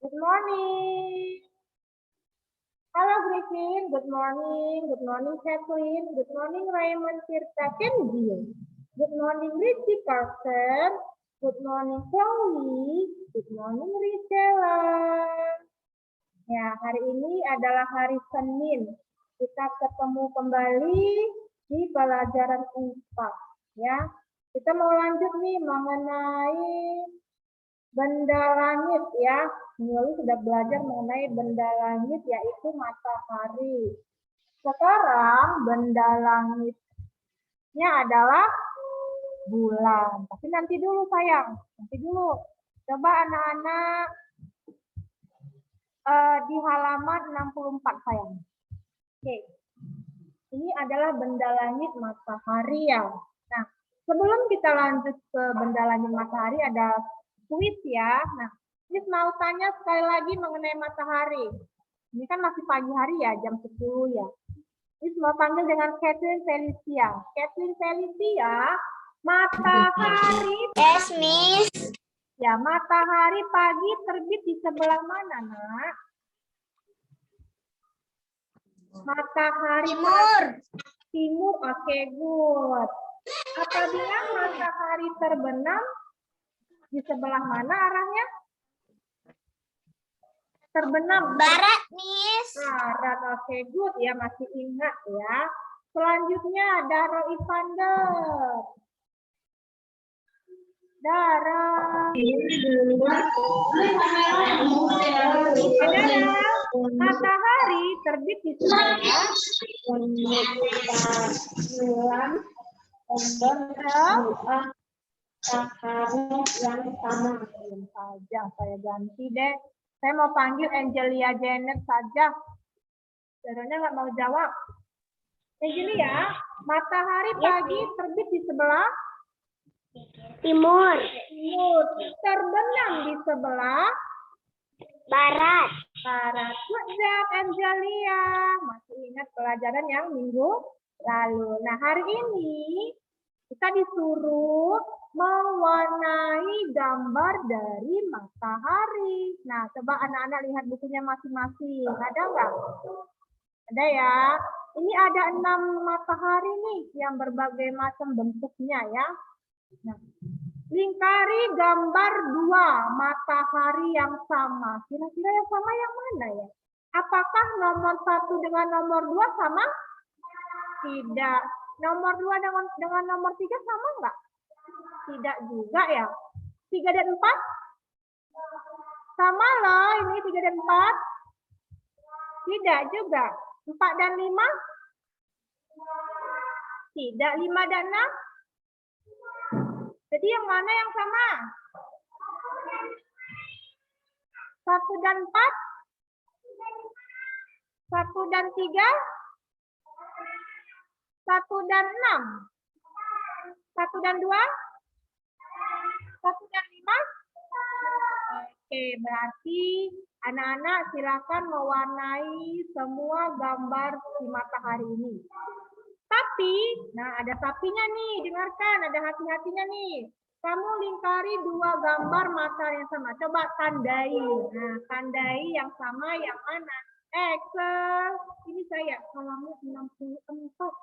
Good morning. Halo Griffin, good morning. Good morning Kathleen. Good morning Raymond Tirta Kenji. Good morning Richie Carson. Good morning Chloe. Good morning Richella. Ya, hari ini adalah hari Senin. Kita ketemu kembali di pelajaran IPA. Ya, kita mau lanjut nih mengenai benda langit ya. Lalu sudah belajar mengenai benda langit yaitu matahari. Sekarang benda langitnya adalah bulan. Tapi nanti dulu sayang, nanti dulu. Coba anak-anak di halaman 64 sayang. Oke. Ini adalah benda langit matahari ya. Nah, sebelum kita lanjut ke benda langit matahari ada kuis ya. Nah, Miss mau tanya sekali lagi mengenai matahari. Ini kan masih pagi hari ya, jam 10 ya. Miss mau panggil dengan Kathleen Felicia. Kathleen Felicia, matahari. Yes, Miss. Ya, matahari pagi terbit di sebelah mana, Nak? Matahari Timur. Timur, oke, good. Apabila matahari terbenam, di sebelah mana arahnya? Terbenam. Barat, Miss. Barat, oke, good ya, masih ingat ya. Selanjutnya, Dara Ivander. Dara. Matahari terbit di sebelah bulan matahari yang sama. Diam saja, saya ganti deh. Saya mau panggil Angelia Janet saja. Darahnya nggak mau jawab. Angelia, matahari pagi terbit di sebelah Timur. timur, terbenam di sebelah Barat. barat. Good job, Angelia. Masih ingat pelajaran yang minggu lalu. Nah, hari ini kita disuruh mewarnai gambar dari matahari. Nah, coba anak-anak lihat bukunya masing-masing. Ada nggak? Ada ya. Ini ada 6 matahari nih yang berbagai macam bentuknya ya. Nah, lingkari gambar 2 matahari yang sama. Kira-kira yang sama yang mana ya? Apakah nomor 1 dengan nomor 2 sama? Tidak. Nomor 2 dengan nomor 3 sama enggak? Tidak juga ya. 3 dan 4? Sama loh, ini 3 dan 4. Tidak juga. 4 dan 5? Tidak. 5 dan 6? Jadi yang mana yang sama? 1 dan 4? 1 dan 3? 1 dan 6? 1 dan 2? 1 dan 5? Oke, berarti anak-anak silakan mewarnai semua gambar di matahari ini. Tapi, nah ada tapinya nih, dengarkan, ada hati-hatinya nih. Kamu lingkari 2 gambar matahari yang sama. Coba tandai. Nah, tandai yang sama yang mana? Excel. Ini saya, halaman 64.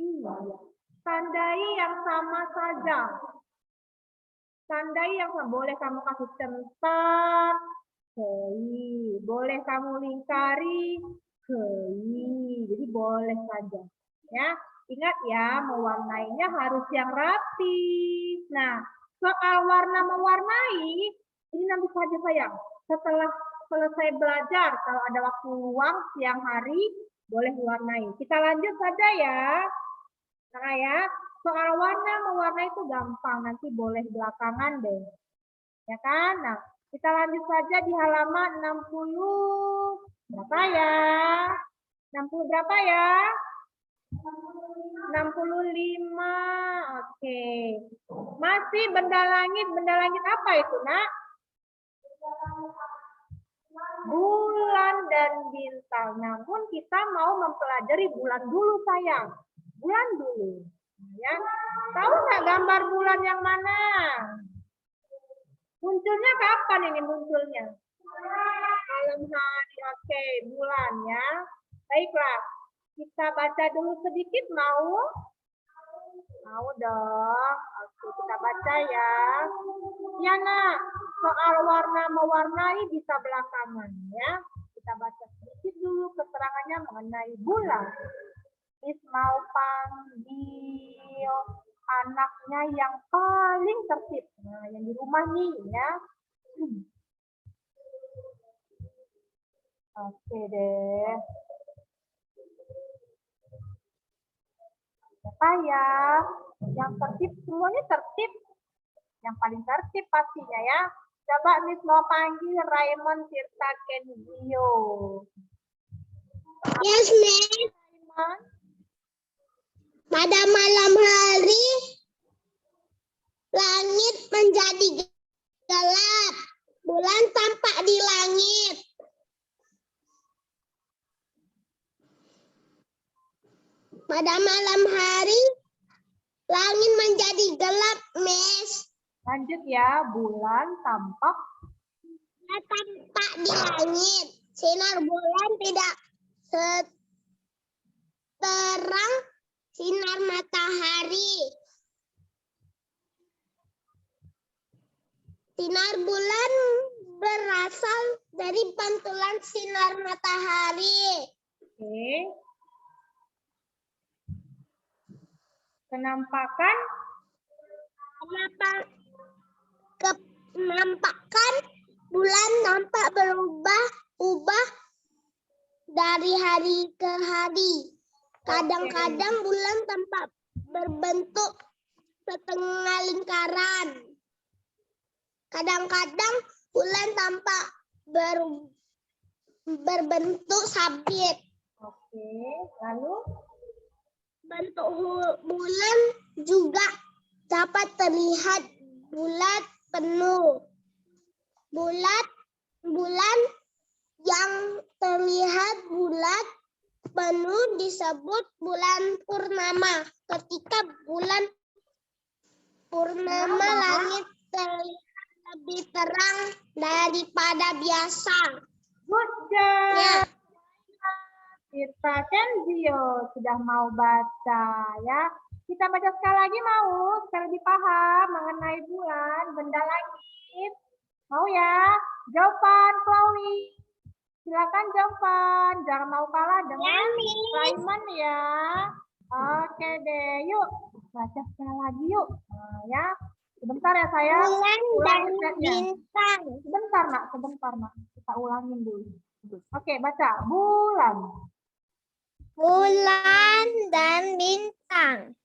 Iya. Tandai yang sama saja. Tandai yang sama. Boleh kamu kasih centang. Hei. Boleh kamu lingkari. Hei. Jadi boleh saja. Ya, ingat ya, mewarnainya harus yang rapi. Nah, soal warna mewarnai, ini nanti saja sayang. Setelah selesai belajar, kalau ada waktu luang siang hari, boleh warnai. Kita lanjut saja ya. Nah ya, soal warna mewarnai itu gampang, nanti boleh belakangan deh. Ya kan? Nah, kita lanjut saja di halaman 60. Berapa ya? 60 berapa ya? 65. Oke. Masih benda langit apa itu, Nak? Bulan dan bintang. Namun kita mau mempelajari bulan dulu, sayang. Bulan dulu. Ya. Tahu nggak gambar bulan yang mana? Munculnya kapan ini munculnya? Malam hari, oke, bulan ya. Baiklah, kita baca dulu sedikit mau? Mau dong. Oke, kita baca ya. Ya nak, soal warna mewarnai bisa belakangan ya. Kita baca sedikit dulu keterangannya mengenai bulan. Miss mau panggil anaknya yang paling tertib. Nah, yang di rumah nih ya. Oke deh. Siapa ya? Yang tertib, semuanya tertib. Yang paling tertib pastinya ya. Coba Miss mau panggil Raymond Tirta Kenzio. Yes, Miss. Raymond? Pada malam hari, langit menjadi gelap. Bulan tampak di langit. Pada malam hari, langit menjadi gelap, Miss. Lanjut ya, bulan tampak Di langit. Sinar bulan tidak seterang sinar matahari. Sinar bulan berasal dari pantulan sinar matahari. Oke. Kenampakan Kenampakan bulan nampak berubah-ubah dari hari ke hari. Kadang-kadang bulan tampak berbentuk setengah lingkaran. Kadang-kadang bulan tampak berbentuk sabit. Oke, lalu Bentuk bulan juga dapat terlihat bulat penuh. Bulan yang terlihat bulat penuh disebut bulan purnama. Ketika bulan purnama, langit terlihat lebih terang daripada biasa. good job. Ya. Tirta Kenzio sudah mau baca ya. Kita baca sekali lagi mau, supaya lebih paham mengenai bulan, benda langit. Mau ya? Jawaban Chloe. Silakan jawaban. Jangan mau kalah dengan Raymond ya. Oke deh, yuk baca sekali lagi yuk. Nah, ya. Sebentar ya saya. Bulan dan Ulangi stepnya. bintang. Sebentar nak. Kita ulangin dulu. Oke, baca. Bulan. Bulan dan bintang.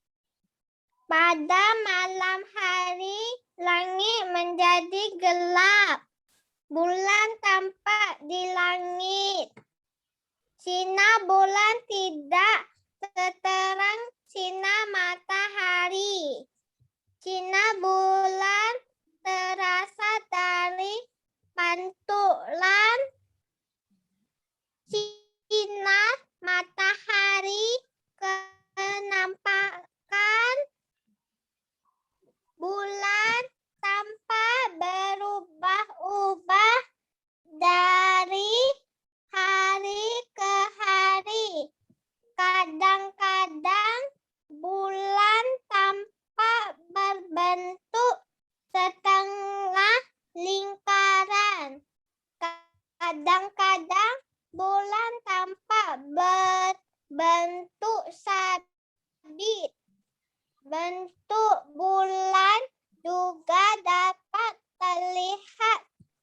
Pada malam hari, langit menjadi gelap. Bulan tampak di langit. Sinar bulan tidak seterang sinar matahari. Sinar bulan terasa dari pantulan sinar matahari. Kenampakan bulan tampak berubah-ubah dari hari ke hari. Kadang-kadang bulan tampak berbentuk setengah lingkaran. Kadang-kadang bulan tampak berbentuk sabit. Bentuk bulan juga dapat terlihat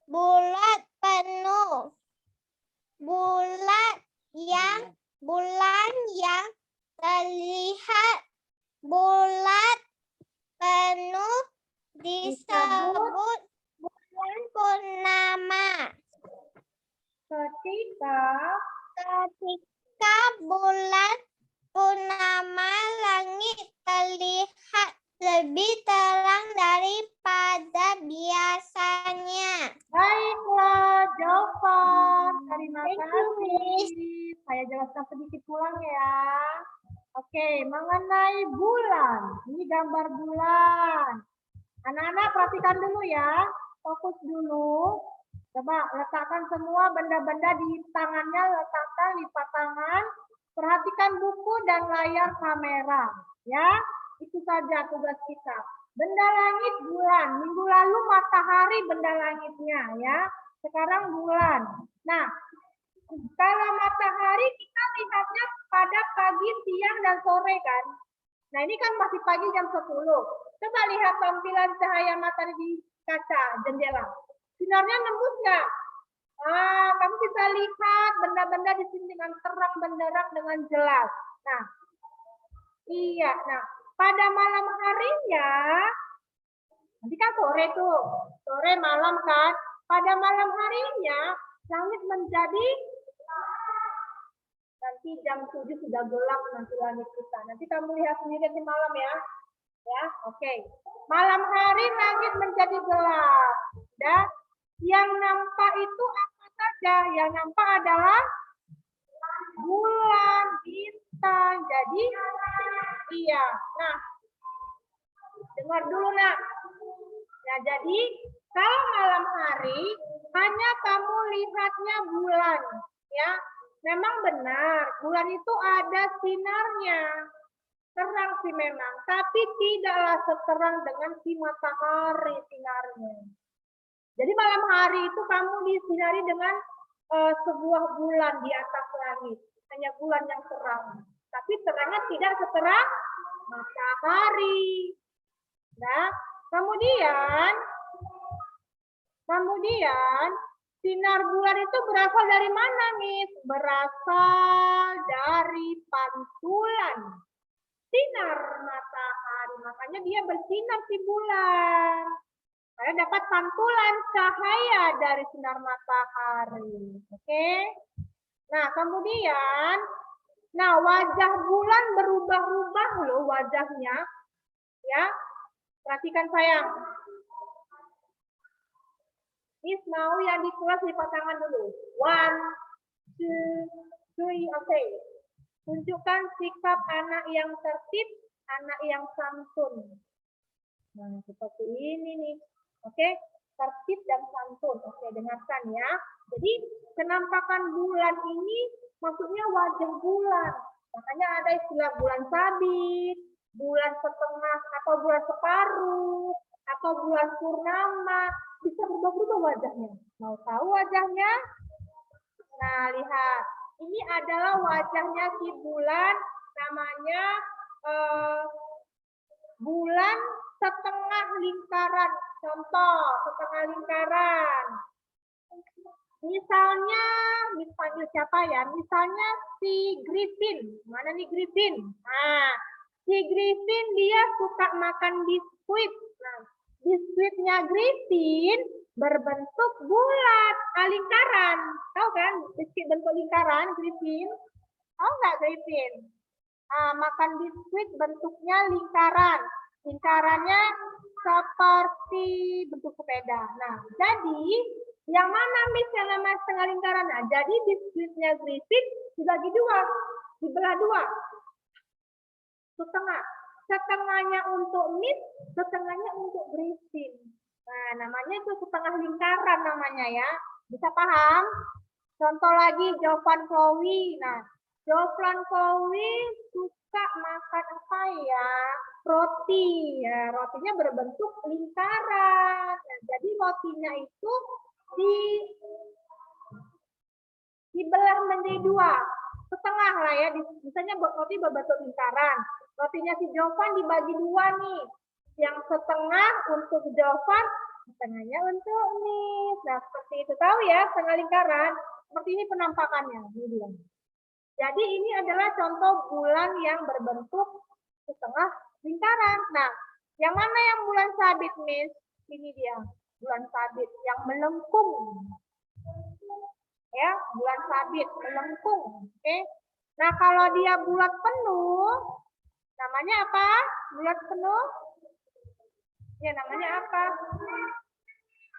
bulat penuh. Bulan yang terlihat bulat penuh disebut bulan purnama. Ketika bulan purnama, langit terlihat lebih terang daripada biasanya. Baiklah, jawaban. Terima kasih. Saya jelaskan sedikit ulang ya. Oke, mengenai bulan. Ini gambar bulan. Anak-anak perhatikan dulu ya. Fokus dulu. Coba letakkan semua benda-benda di tangannya, letakkan lipat tangan. Perhatikan buku dan layar kamera. Ya, itu saja tugas kita. Benda langit bulan. Minggu lalu matahari benda langitnya ya. Sekarang bulan. Nah, kalau matahari kita lihatnya pada pagi, siang, dan sore kan. Nah ini kan masih pagi jam 10. Coba lihat tampilan cahaya matahari di kaca jendela. Sinarnya nembus nggak? Kamu bisa lihat benda-benda di sini dengan terang benderang dengan jelas. Nah, iya. Nah, pada malam harinya, nanti kan sore tuh, sore malam kan. Pada malam harinya, langit menjadi nanti jam 7 sudah gelap nanti langit kita. Nanti kamu lihat sendiri di malam ya. Ya, oke. Malam hari langit menjadi gelap. Dan yang nampak itu apa saja? Yang nampak adalah bulan, bintang. Jadi, iya. Nah, dengar dulu nak. Nah, jadi kalau malam hari hanya kamu lihatnya bulan, ya. Memang benar, bulan itu ada sinarnya. Terang sih memang, tapi tidaklah seterang dengan si matahari sinarnya. Jadi malam hari itu kamu disinari dengan sebuah bulan di atas langit. Hanya bulan yang terang. Tapi terangnya tidak seterang matahari. Nah, kemudian sinar bulan itu berasal dari mana, Miss? Berasal dari pantulan sinar matahari. Makanya dia bersinar si bulan. Karena dapat pantulan cahaya dari sinar matahari. Oke? Nah, kemudian, wajah bulan berubah-ubah loh wajahnya. Ya, perhatikan sayang. Miss mau yang di kelas lipat tangan dulu. 1, 2, 3, oke. Tunjukkan sikap anak yang tertib, anak yang santun. Nah, seperti ini nih. Oke, tertib dan santun. Oke, dengarkan ya. Jadi, penampakan bulan ini maksudnya wajah bulan. Makanya ada istilah bulan sabit, bulan setengah atau bulan separuh, atau bulan purnama. Bisa berubah-ubah wajahnya. Mau tahu wajahnya? Nah, lihat. Ini adalah wajahnya si bulan, namanya bulan setengah lingkaran. Contoh, setengah lingkaran. Misalnya siapa ya? Misalnya si Griffin. Mana nih Griffin? Nah, si Griffin dia suka makan biskuit. Nah, biskuitnya Griffin berbentuk bulat, lingkaran. Tahu kan biskuit bentuk lingkaran Griffin? Tahu nggak Griffin? Makan biskuit bentuknya lingkaran. Lingkarannya seperti bentuk sepeda. Nah, jadi yang mana Miss yang namanya setengah lingkaran? Nah, jadi biskuitnya Griffin dibagi dua, dibelah dua. Setengah. Setengahnya untuk Miss, setengahnya untuk Griffin. Nah, namanya itu setengah lingkaran namanya ya. Bisa paham? Contoh lagi Jovan Chloe. Nah, Jovan Chloe suka makan apa ya? Roti. Ya, rotinya berbentuk lingkaran. Nah, jadi rotinya itu dibelah menjadi dua. Setengah lah ya. Misalnya roti berbentuk lingkaran. Rotinya si Jovan dibagi dua nih. Yang setengah untuk Jovan, setengahnya untuk Miss. Nah, seperti itu. Tahu ya, setengah lingkaran. Seperti ini penampakannya. Jadi ini adalah contoh bulan yang berbentuk setengah lingkaran. Nah, yang mana yang bulan sabit, Miss? Ini dia, bulan sabit yang melengkung. Ya, bulan sabit melengkung. Oke. Nah, kalau dia bulat penuh, namanya apa? Bulat penuh? Ya, namanya apa?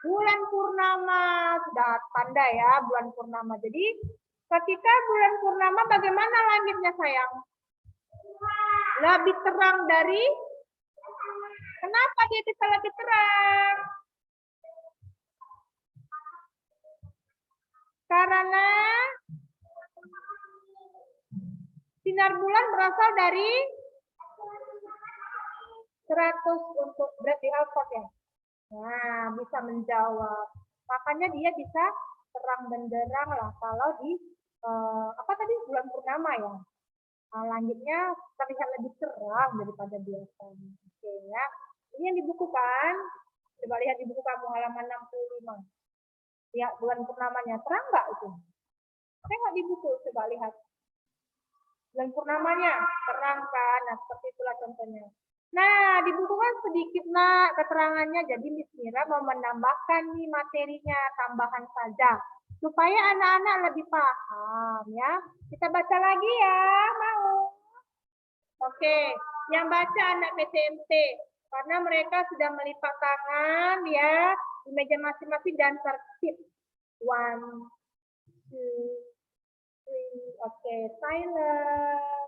Bulan purnama. Sudah tanda ya, bulan purnama. Jadi, ketika bulan purnama bagaimana langitnya, sayang? Lebih terang dari? Kenapa dia bisa lebih terang? Karena sinar bulan berasal dari 100 untuk Bradley Alford ya. Nah, bisa menjawab. Makanya dia bisa terang benderang lah kalau di apa tadi bulan purnama ya. Nah, langitnya terlihat lebih cerah daripada biasanya. Oke ya. Ini yang di buku kan? Coba lihat di buku kamu halaman 65. Lihat bulan purnamanya terang nggak itu? Tengok di buku, coba lihat. Bulan purnamanya terang kan? Nah, seperti itulah contohnya. Nah, di buku kan sedikit nak keterangannya, jadi Miss Mira mau menambahkan nih materinya, tambahan saja. Supaya anak-anak lebih paham ya. Kita baca lagi ya, mau? Oke, yang baca anak PTMT. Karena mereka sudah melipat tangan ya di meja masing-masing dan tertib. 1, 2, 3. Oke, silent.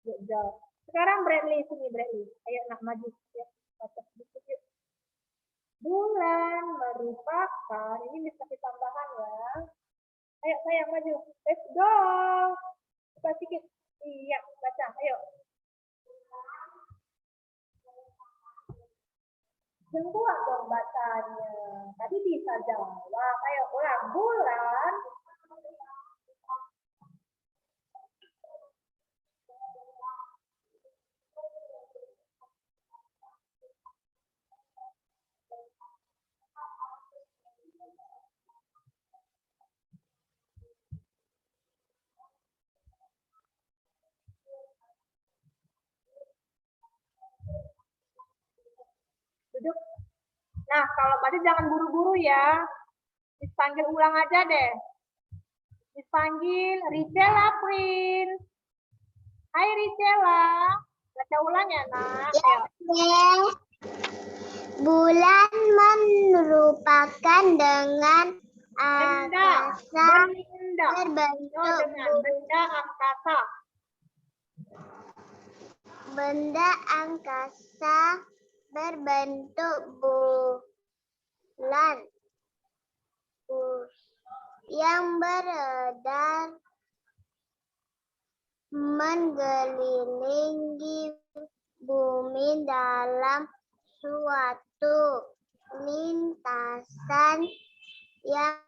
Good job. Sekarang Bradley, sini Bradley. Ayo nak maju ya. Baca sedikit yuk. Bulan merupakan, ini bisa ditambahan ya. Ayo sayang maju. Let's go. Buka sedikit. Iya, baca. Ayo. Kuat dong bacanya. Tadi bisa jawab. Ayo ulang. Bulan duduk. Nah, kalau tadi jangan buru-buru ya. Dipanggil ulang aja deh. Dipanggil Richella Prince. Hai Richella. Baca ulang ya, nak. Ya. Bulan merupakan dengan angkasa berbentuk benda angkasa. Benda angkasa berbentuk bulan yang beredar mengelilingi bumi dalam suatu lintasan yang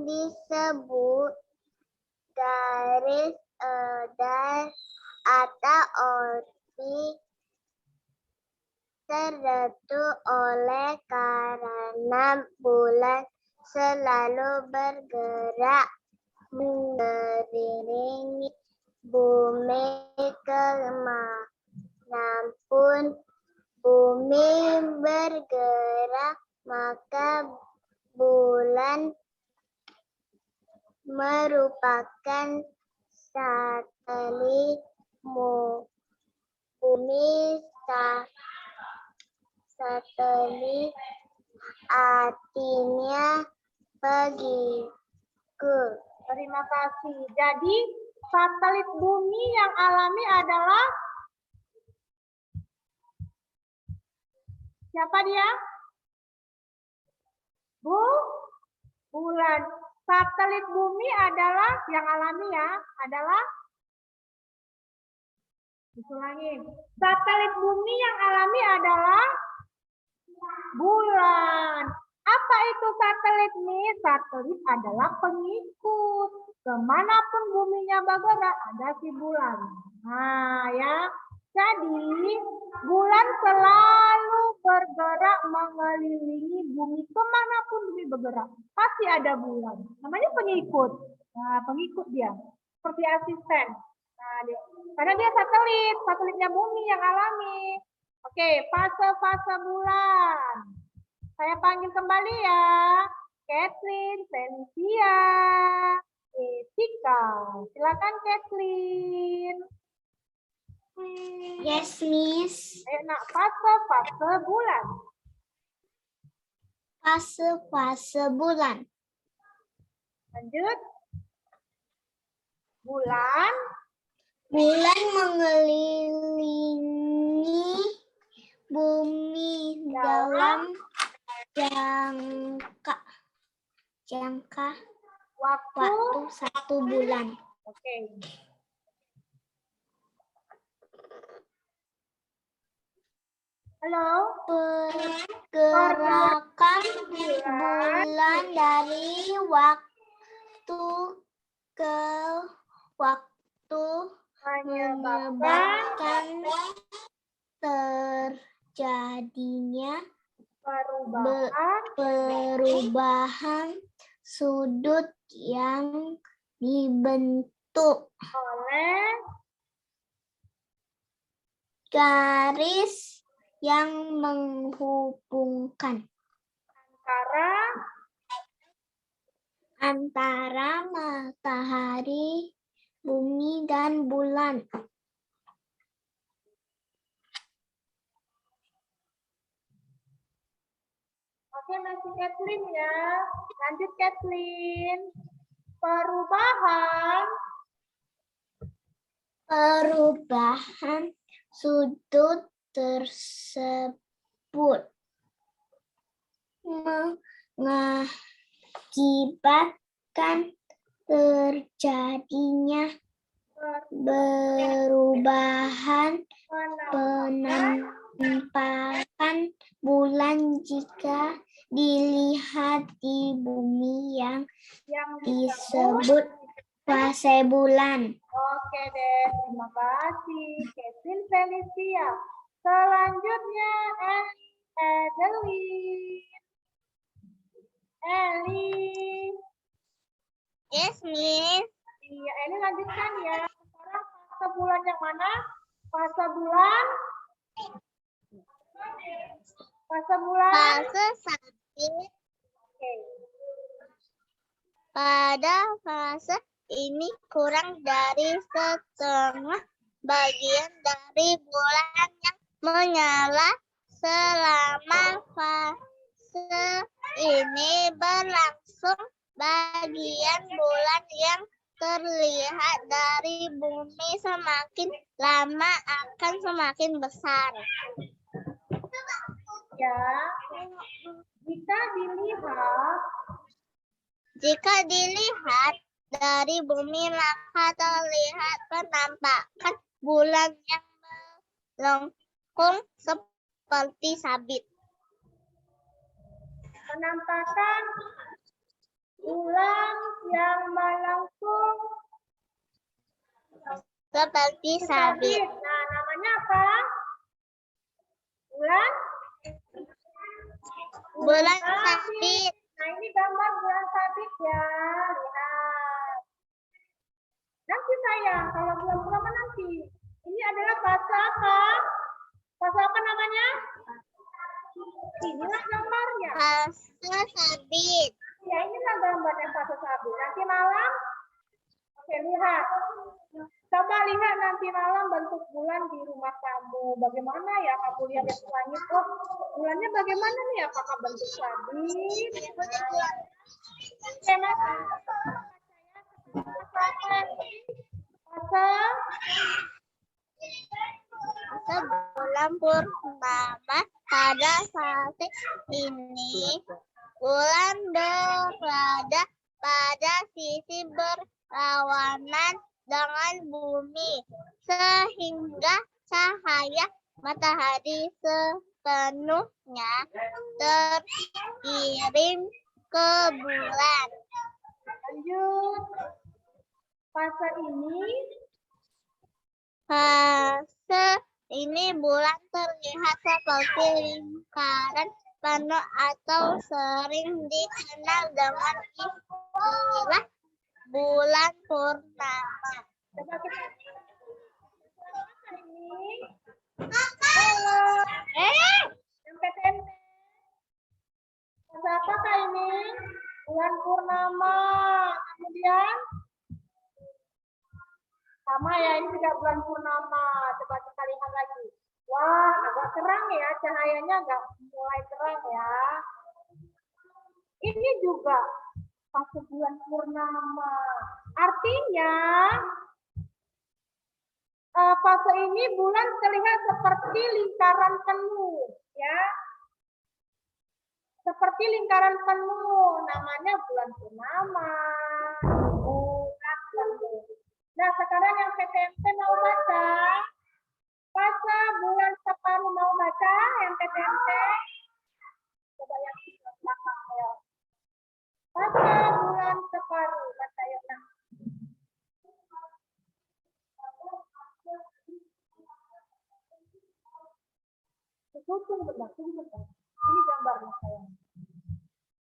disebut garis atau orbit tertentu. Oleh karena bulan selalu bergerak mengelilingi bumi kemanapun bumi bergerak, maka bulan merupakan satelit bumi. Satelit artinya begitu. Terima kasih. Jadi satelit bumi yang alami adalah siapa dia? Bulan. Satelit bumi adalah yang alami ya, adalah ulangi. Satelit bumi yang alami adalah bulan. Apa itu satelit nih? Satelit adalah pengikut. Kemanapun buminya bergerak, ada si bulan. Nah ya, jadi bulan selalu bergerak mengelilingi bumi. Kemanapun bumi bergerak, pasti ada bulan. Namanya pengikut. Nah, pengikut dia. Seperti asisten. Nah, karena dia satelitnya bumi yang alami. Oke, fase-fase bulan. Saya panggil kembali ya. Kathleen, Cynthia, Tika. Silakan Kathleen. Yes, Miss. Ayo nak, fase-fase bulan. Fase-fase bulan. Lanjut. Bulan mengelilingi bumi dalam jangka Waktu. Waktu 1 bulan. Oke. Halo. Pergerakan bulan dari waktu ke waktu menyebabkan terjadinya perubahan sudut yang dibentuk oleh garis yang menghubungkan antara matahari, bumi, dan bulan. Oke, masih Kathleen ya. Lanjut Kathleen. Perubahan sudut tersebut mengakibatkan terjadinya perubahan penampakan bulan jika dilihat di bumi yang disebut fase bulan. Oke deh, terima kasih Kathleen Felicia. Selanjutnya Adeline. Eli. Yes, Miss. Iya, Eli lanjutkan ya. Sekarang fase bulan yang mana? Fase bulan? Fase bulan? Fase sakit. Oke. Pada fase ini kurang dari setengah bagian dari bulan yang menyala. Selama fase ini berlangsung, bagian bulan yang terlihat dari bumi semakin lama akan semakin besar. Ya, jika dilihat dari bumi maka terlihat penampakan bulan yang melengkung seperti sabit. Penampakan bulan yang melengkung seperti sabit. Nah, namanya apa? Bulan sabit. Nah, ini gambar bulan sabit ya. Lihat. Nanti sayang, kalau bulan purnama nanti. Ini adalah fase apa? Fase apa namanya? Inilah gambarnya. Fase sabit. Ya, inilah gambarnya fase sabit. Nanti malam. Oke, lihat. Coba lihat nanti malam bentuk bulan di rumah kamu. Bagaimana ya kamu lihat di langit? Oh, bulannya bagaimana nih? Apakah bentuk sabit? Oke, Mas. Bulan purnama pada fase ini bulan berada pada sisi berlawanan dengan bumi sehingga cahaya matahari sepenuhnya terkirim ke bulan. Lanjut. Fase ini bulan terlihat seperti lingkaran penuh atau sering dikenal dengan istilah bulan purnama. Coba kita ini. Halo. Yang PTMP. Fase apakah ini? Bulan purnama. Kemudian sama ya, ini juga bulan purnama. Coba kita lihat lagi. Wah, agak terang ya, cahayanya agak mulai terang ya. Ini juga fase bulan purnama. Artinya, fase ini bulan terlihat seperti lingkaran penuh, ya. Seperti lingkaran penuh, namanya bulan purnama. Nah, sekarang yang PTMT mau baca. Fase bulan separuh mau baca yang PTMT. Coba yang di belakang ya. Fase bulan separuh baca ya. Tunggu bentar. Ini gambarnya sayang.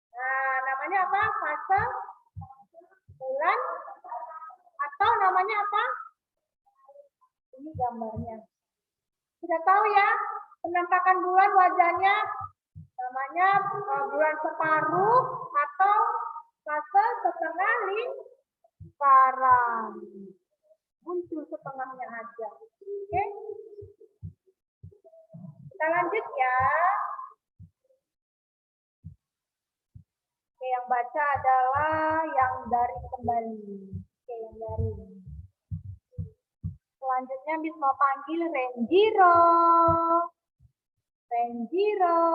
Nah, namanya apa? Fase bulan atau namanya apa? Ini gambarnya. Sudah tahu ya penampakan bulan wajahnya namanya bulan separuh atau fase setengah lingkaran. Muncul setengahnya aja. Oke. Kita lanjut ya. Oke, yang baca adalah yang dari kembali. Oke, yang dari. Selanjutnya Miss mau panggil Renjiro. Renjiro.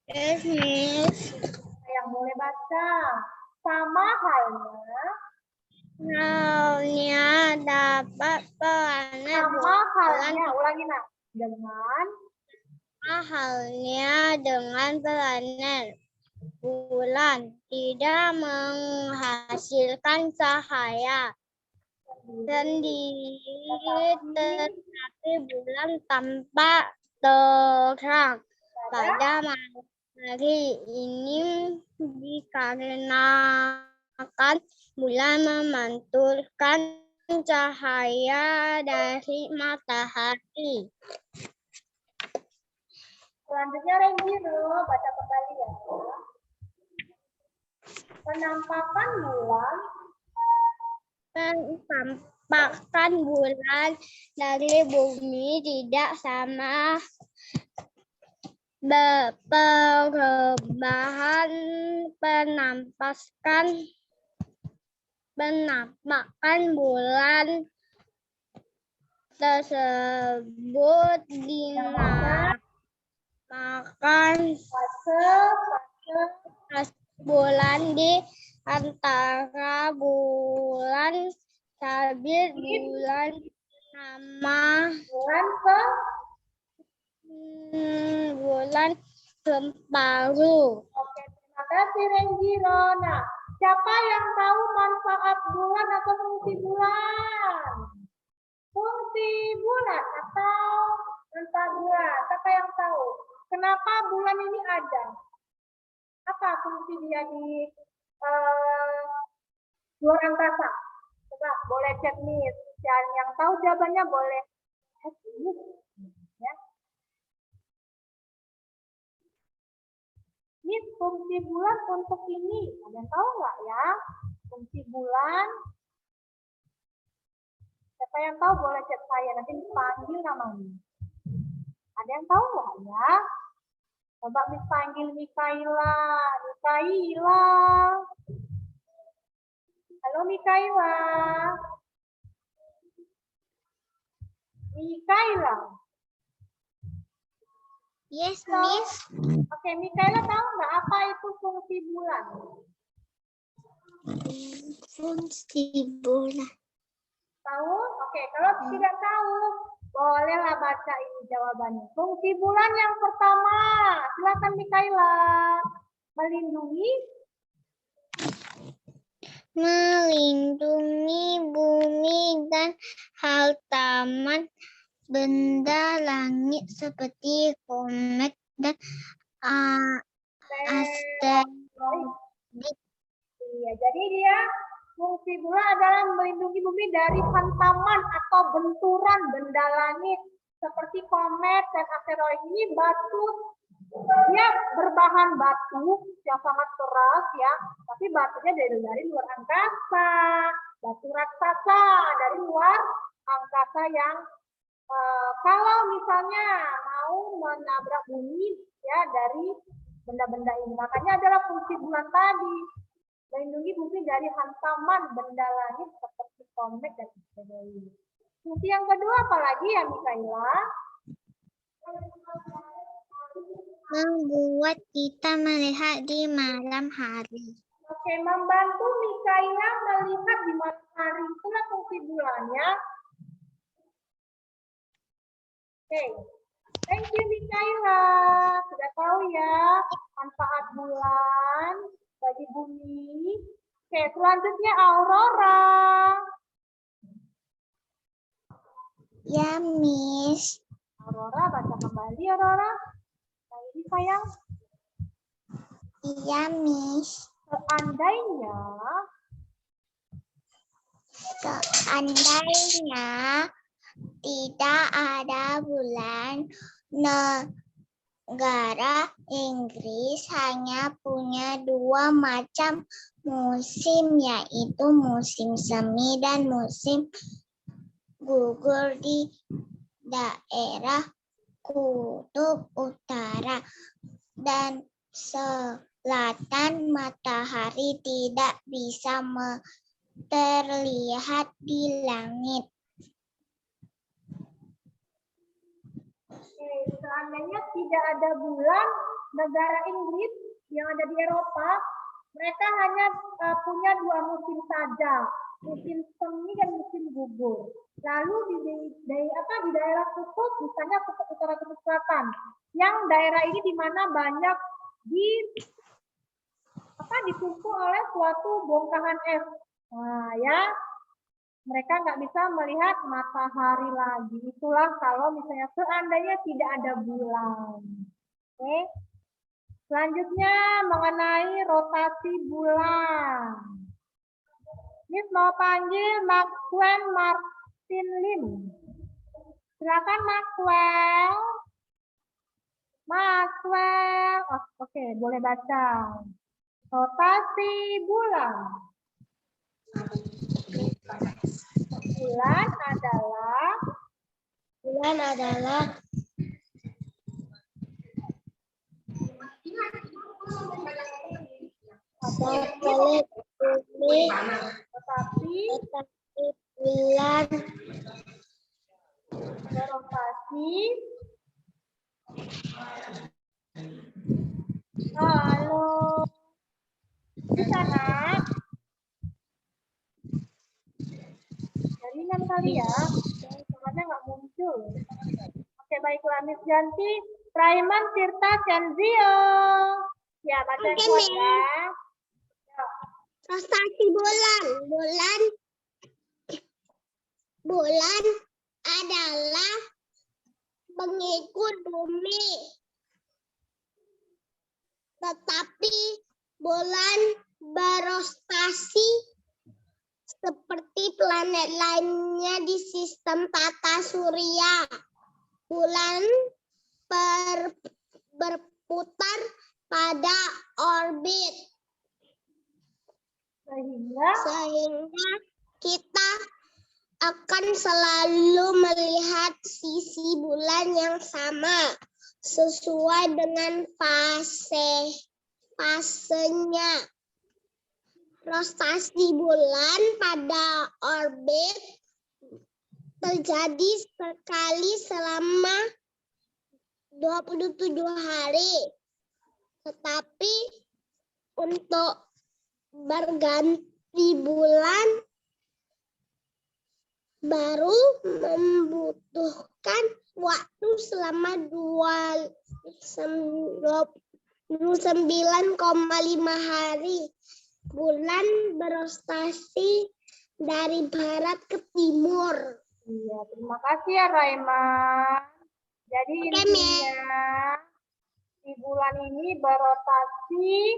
Yes, Miss. Yang boleh baca. Sama halnya dapat pewarna sama halnya, ulangi nak. halnya dengan planet bulan tidak menghasilkan cahaya sendiri, tetapi bulan tampak terang pada malam hari ini dikarenakan bulan memantulkan cahaya dari matahari. Selanjutnya Renjiro baca kembali ya. Penampakan bulan dari bumi tidak sama. Perubahan penampakan bulan tersebut dinamakan fase bulan di antara bulan sabit bulan bulan separuh. Oke, terima kasih Renjiro. Nah, siapa yang tahu manfaat bulan atau fungsi bulan? Fungsi bulan atau manfaat bulan? Siapa yang tahu? Kenapa bulan ini ada? Apa fungsi dia di luar angkasa? Coba boleh chat Miss. Yang tahu jawabannya boleh chat Miss. Ya. Miss, fungsi bulan untuk ini. Ada yang tahu nggak ya? Fungsi bulan. Siapa yang tahu boleh chat saya. Nanti dipanggil namanya. Ada yang tahu nggak ya? Coba Miss panggil Mikaela. Mikaela. Halo Mikaela. Mikaela. Yes, Miss. Oke, Mikaela tahu nggak apa itu fungsi bulan? Fungsi bulan. Tahu? Oke, kalau tidak tahu, bolehlah baca ini jawabannya. Fungsi bulan yang pertama, silakan Mikaela. Melindungi bumi dan hal taman benda langit seperti komet dan asteroid. Iya, jadi dia fungsi bulan adalah melindungi bumi dari hantaman atau benturan benda langit seperti komet dan asteroid. Ini batu, dia berbahan batu yang sangat keras ya, tapi batunya dari luar angkasa, batu raksasa dari luar angkasa yang kalau misalnya mau menabrak bumi ya dari benda-benda ini, makanya adalah fungsi bulan tadi melindungi bumi dari hantaman benda langit seperti komet dan asteroid. Fungsi yang kedua apalagi ya Mikaela? Membuat kita melihat di malam hari. Oke, membantu Mikaela melihat di matahari. Itulah fungsi bulannya. Oke, thank you Mikaela. Sudah tahu ya manfaat bulan bagi bumi. Oke, selanjutnya Aurora. Ya, Miss. Aurora, baca kembali Aurora. Nah, ini sayang. Iya, Miss. Seandainya tidak ada bulan, negara Inggris hanya punya dua macam musim, yaitu musim semi dan musim gugur di daerah kutub utara dan selatan. Matahari tidak bisa terlihat di langit. Seandainya tidak ada bulan, negara Inggris yang ada di Eropa, mereka hanya punya dua musim saja, musim semi dan musim gugur. Lalu di daerah kutub, misalnya kutub utara, kutub selatan, yang daerah ini di mana banyak ditumpuk oleh suatu bongkahan es. Nah, ya, mereka nggak bisa melihat matahari lagi. Itulah kalau misalnya seandainya tidak ada bulan. Oke. Selanjutnya mengenai rotasi bulan. Miss mau panggil Maxwell Martin Lim. Silakan Maxwell. Maxwell. Oh, oke, boleh baca. Rotasi bulan. Bulan adalah satelit bumi, tetapi bulan berotasi. Halo. Di sana. Jaringan kali ya. Soalnya nggak muncul. Oke, baiklah Miss Janti. Raiman Tirta Kenzio. Ya, baca kuat ya. rotasi bulan adalah mengikut bumi, tetapi bulan berotasi seperti planet lainnya di sistem tata surya. Bulan berputar pada orbit, sehingga kita akan selalu melihat sisi bulan yang sama sesuai dengan fasenya. Rotasi bulan pada orbit terjadi sekali selama 27 hari. Tetapi untuk berganti bulan baru membutuhkan waktu selama 29,5 hari. Bulan berotasi dari barat ke timur. Iya, terima kasih ya Raiman. Jadi intinya di bulan ini berotasi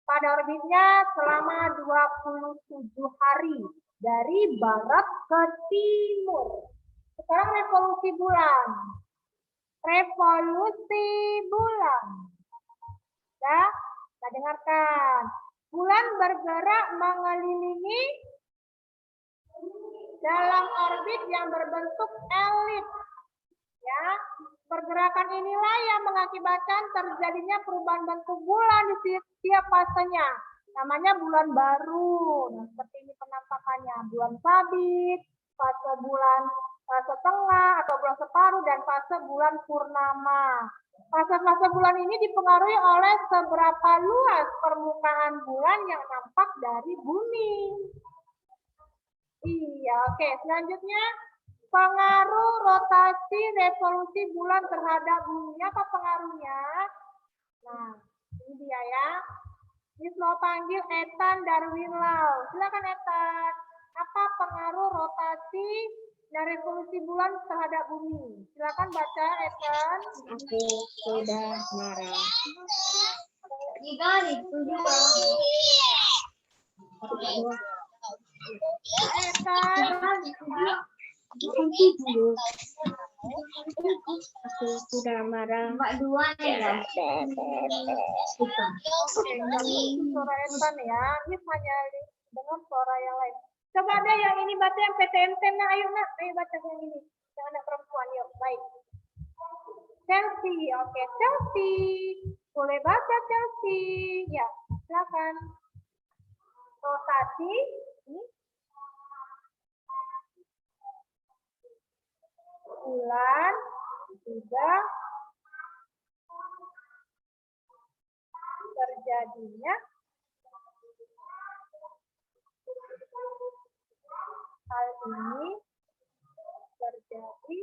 pada orbitnya selama 27 hari dari barat ke timur. Sekarang revolusi bulan. Revolusi bulan. Ya, kita dengarkan. Bulan bergerak mengelilingi dalam orbit yang berbentuk elips. Ya, pergerakan inilah yang mengakibatkan terjadinya perubahan bentuk bulan di setiap fasenya. Namanya bulan baru. Nah, seperti ini penampakannya. Bulan sabit, fase bulan setengah atau bulan separuh, dan fase bulan purnama. Fase-fase bulan ini dipengaruhi oleh seberapa luas permukaan bulan yang nampak dari bumi. Iya, oke. Selanjutnya, pengaruh rotasi revolusi bulan terhadap bumi. Apa pengaruhnya? Nah, ini dia ya. Miss mau panggil Ethan Darwin Lau. Silakan Ethan. Apa pengaruh rotasi dan revolusi bulan terhadap bumi? Silakan baca Ethan. Aku sudah marah. Ethan. Aku sudah marah. Suara Ethan ya. Miss hanya dengan suara yang lain. Coba deh yang ini baca yang PTMT nah. Ayo nak, ayo baca yang ini. Yang anak perempuan yuk. Baik. Chelsea, oke Chelsea. Boleh baca Chelsea. Ya, silakan. Rotasi. Ini. Bulan juga terjadinya hal ini terjadi